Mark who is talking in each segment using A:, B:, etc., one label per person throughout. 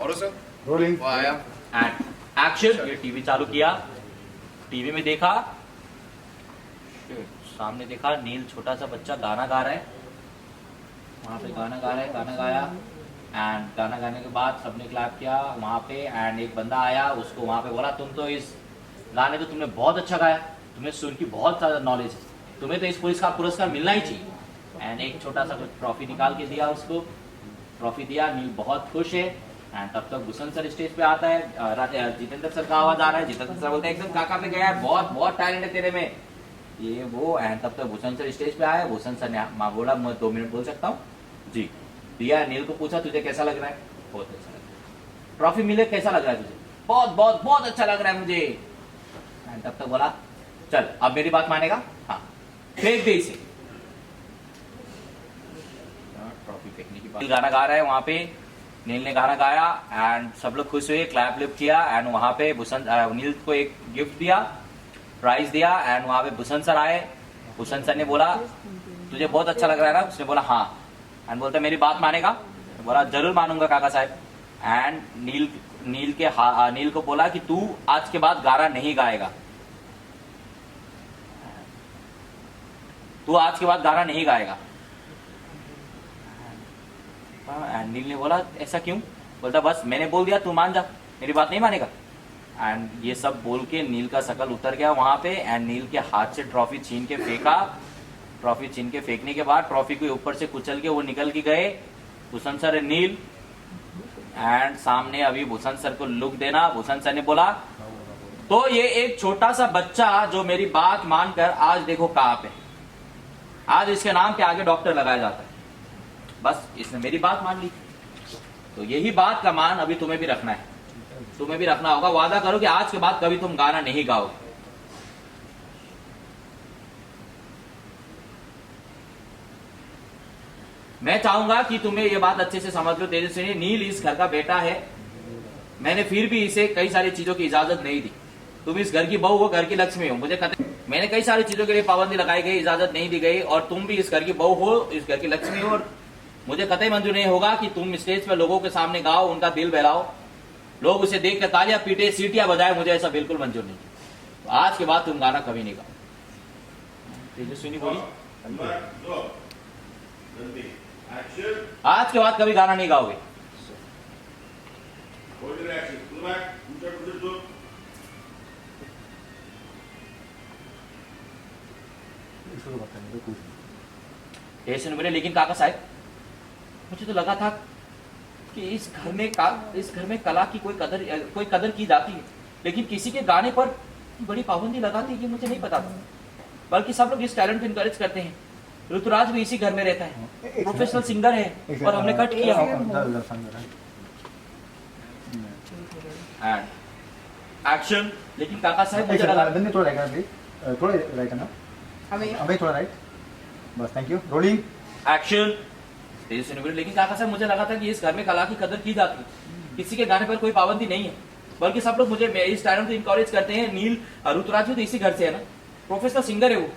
A: और sir
B: rolling
A: वो आया
C: एंड एक्शन। ये टीवी चालू किया, टीवी में देखा, सामने देखा नील छोटा सा बच्चा गाना गा रहा है, वहां पे गाना गा रहा है, गाना गाया एंड गाना गाने के बाद सबने क्लैप किया वहां पे। एंड एक बंदा आया, उसको वहां पे बोला तुम तो इस गाने तो तुमने बहुत अच्छा गाया, तुम्हें सुर की बहुत ज्यादा नॉलेज है, तुम्हें तो इस पुरस्कार मिलना ही चाहिए। एंड एक छोटा सा कुछ ट्रॉफी निकाल के दिया उसको, ट्रॉफी दिया, नील बहुत खुश है। एंड तब तक भूषण सर स्टेज पे आता है, जितेंद्र सर का आवाज आ रहा है, जितेंद्र सर बोलते हैं एकदम काका पे गया है, बहुत बहुत टैलेंट है तेरे में, ये वो। एंड तब तक भूषण सर स्टेज पे आया, भूषण सर ने बोला मैं 2 मिनट बोल सकता हूँ जी। दिया, नील को पूछा तुझे कैसा लग रहा है, बहुत अच्छा लग रहा है। ट्रॉफी मिले कैसा लग रहा है तुझे, बहुत बहुत बहुत अच्छा लग रहा है मुझे। एंड तब तक बोला चल अब मेरी बात मानेगा, हाँ फेंक दे इसे। ट्रॉफी फेंकने की बात, गाना गा रहा है वहां पे, नील ने गाना गाया एंड सब लोग खुश हुए, क्लैप लिप किया। एंड वहां पे नील को एक गिफ्ट दिया, प्राइज दिया। एंड वहां पे भूषण सर आए, भूषण सर ने बोला तुझे बहुत अच्छा लग रहा है ना, उसने बोला हाँ। एंड बोलता मेरी बात मानेगा, बोला जरूर मानूंगा काका साहब। एंड नील को बोला कि तू आज के बाद गाना नहीं गाएगा, तू आज के बाद गाना नहीं गाएगा। एंड नील ने बोला ऐसा क्यों, बोलता बस मैंने बोल दिया, तू मान जा, मेरी बात नहीं मानेगा। एंड ये सब बोल के नील का शकल उतर गया वहां पे। एंड नील के हाथ से ट्रॉफी छीन के फेंका, ट्रॉफी छीन के फेंकने के बाद ट्रॉफी को ऊपर से कुचल के वो निकल के गए भूषण सर नील। एंड सामने अभी भूषण सर को लुक देना, भूषण सर ने बोला तो ये एक छोटा सा बच्चा जो मेरी बात मानकर आज देखो कहां पे, आज इसके नाम के आगे डॉक्टर लगाया जाता है, बस इसने मेरी बात मान ली। तो यही बात का मान अभी तुम्हें भी रखना है, तुम्हें भी रखना होगा। वादा करो कि आज के बाद कभी तुम गाना नहीं गाओगे। मैं चाहूंगा कि तुम्हें यह बात अच्छे से समझ लो तेजस्विनी, नील इस घर का बेटा है, मैंने फिर भी इसे कई सारी चीजों की इजाजत नहीं दी। तुम इस घर की बहू हो, घर की लक्ष्मी हो, मुझे मैंने कई सारी चीजों के लिए पाबंदी लगाई गई, इजाजत नहीं दी गई, और तुम भी इस घर की बहू हो, इस घर की लक्ष्मी हो, और मुझे कतई मंजूर नहीं होगा कि तुम स्टेज पर लोगों के सामने गाओ, उनका दिल बहलाओ, लोग उसे देख कर तालियां पीटे, सीटियां बजाए, मुझे ऐसा बिल्कुल मंजूर नहीं। तो आज के बाद तुम गाना कभी नहीं गाओ। तेजस्विनी बोली आज के बाद कभी गाना नहीं गाओगे। तेजस्विनी बोले लेकिन काका साहब मुझे तो लगा था कि इस घर में कला की कोई कदर की जाती है, लेकिन किसी के गाने पर बड़ी पाबंदी लगाती है, ये मुझे नहीं पता था। बल्कि सब लोग इस टैलेंट को इनकरेज करते हैं। ऋतुराज भी इसी घर में रहता है, प्रोफेशनल सिंगर है, और हमने कट किया। एक्शन। लेकिन काका साहब मुझे लगा
B: थोड़ा राइट है ना, अभी थोड़ा राइट, बस थैंक यू। Rolling
C: action. लेकिन काका साहब मुझे लगा था कि इस घर में कला की कदर की जाती है, किसी के गाने पर कोई पाबंदी नहीं है, बल्कि सब लोग मुझे इस टैलेंट को इनकरेज करते हैं। नील ऋतुराज भी तो इसी घर से है ना, प्रोफेशनल सिंगर है वो,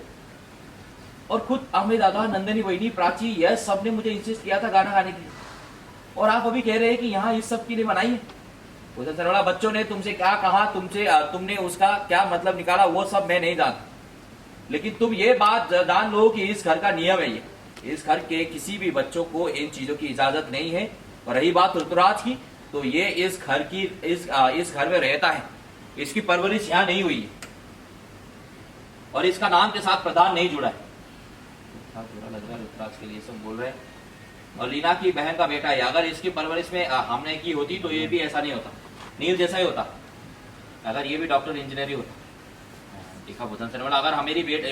C: और खुद अहमद दादा, नंदनी वहीनी, प्राची, यह सब ने मुझे इंसिस्ट किया था गाना गाने के लिए, और आप अभी कह रहे हैं कि यहाँ इस सब के लिए मनाई है। भूषण सर बोला बच्चों ने तुमसे क्या कहा, तुमने उसका क्या मतलब निकाला, वो सब मैं नहीं जानता, लेकिन तुम ये बात जान लो कि इस घर का नियम है, ये इस घर के किसी भी बच्चों को इन चीजों की इजाजत नहीं है। और रही बात ऋतुराज की, तो ये इस घर में रहता है, इसकी परवरिश यहाँ नहीं हुई है, और इसका नाम के साथ प्रधान नहीं जुड़ा है। बुरा लग रहा है ऋतुराज के लिए सब बोल रहे हैं, और लीना की बहन का बेटा है, अगर इसकी परवरिश में हमने की होती तो ये भी ऐसा नहीं होता, नील जैसा ही होता, अगर ये भी डॉक्टर इंजीनियर ही होता। देखा भूषण सर, अगर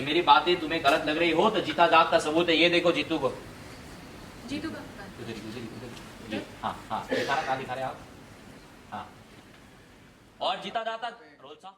C: मेरी बातें तुम्हें गलत लग रही हो तो जीता जात का सबूत है, ये देखो जीतू को,
D: जीतू का
C: हाँ हाँ दिखा रहे आप, हाँ, और जीता जाता रोल सा।